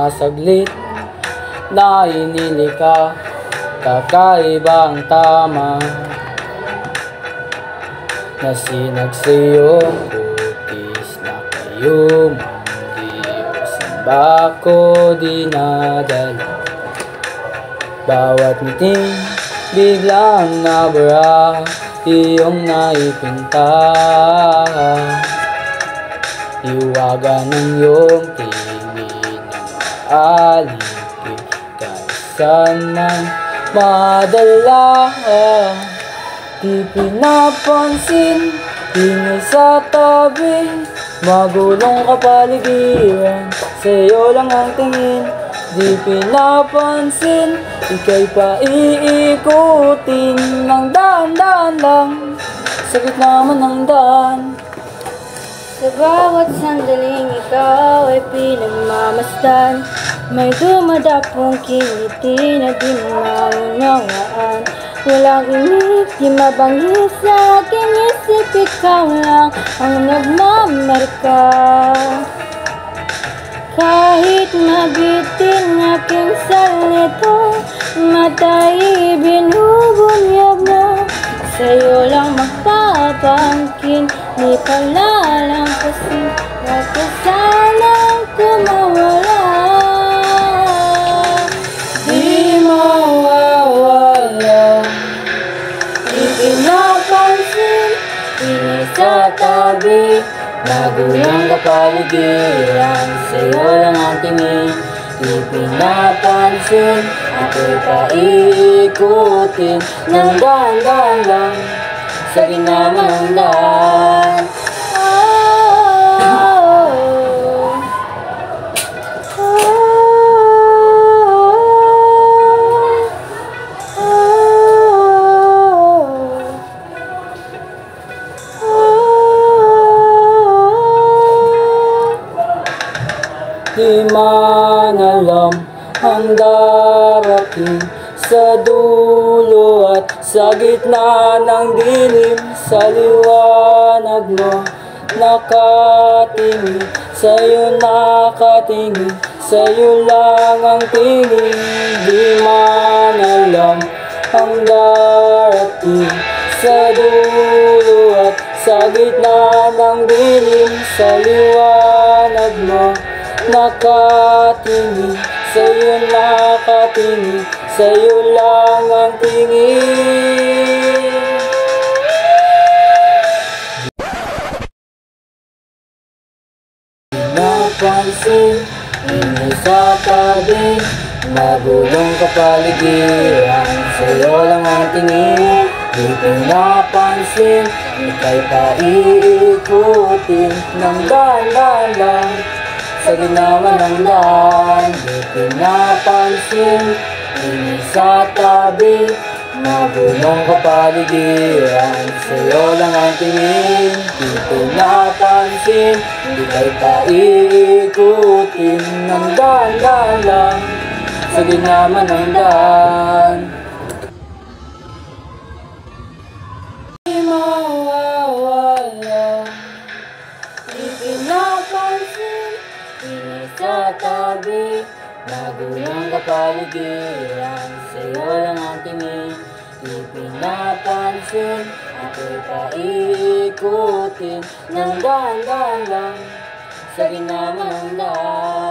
mga saglit na hinili ka, kakaibang tama na sinagsiyong kutis na kayo Diyos. Bako dinadala, bawat ngiting biglang nabara, iyong naipinta. Iwaga ng iyong tingin ng maaligid, kahit saan man madala. Di pinapansin, ingay sa tabi, magulong kapaligiran, sa'yo lang ang tingin. Di pinapansin, ika'y paiikutin ng daan-daan lang, sa gitna man ng daan. Sa bawat sandaling ikaw ay pinagmamasdan, may dumadapong kiliti na di mo maunawaan. Walang imik, di mabanggit sa aking isip, ikaw lang ang nagmamarka. Kahit mabitin aking salito, matay binubunyag mo, sa'yo lang magpapangkin, di palalampasin, wag ka sanang kumawala. Di mawawala, di pinapansin, ingay sa tabi, magulang kapaligiran, sa'yo lang ang tingin. Di pinapansin, ako'y paiikutin ng daan-daan lang, sa gitna ng daan. Di man alam ang darating sa dulo at sa gitna ng dilim, sa liwanag mo nakatingin, sa'yo nakatingin, sa'yo lang ang tingin. Di man alam ang darating sa dulo at sa gitna ng dilim, sa liwanag mo nakatingin, sa'yo nakatingin, sa'yo lang ang tingin. Di napansin, ingay sa tabi, magulong kapaligiran, sa'yo lang ang tingin. Di pinapansin, ika'y paiikutin ng daan-daan lang, sa gitna ng daan. Di pinapansin, ingay sa tabi, magulong kapaligiran, sa'yo lang ang tingin. Di pinapansin, ika'y paiikutin ng daan-daan lang, sa gitna ng daan. Di mawawala, di pinapansin, ingay sa tabi, magulang kapaligiran, sa'yo lang ang tingin. Di pinapansin, ako'y paiikutin ng daan-daan lang, sa gitna ng daan.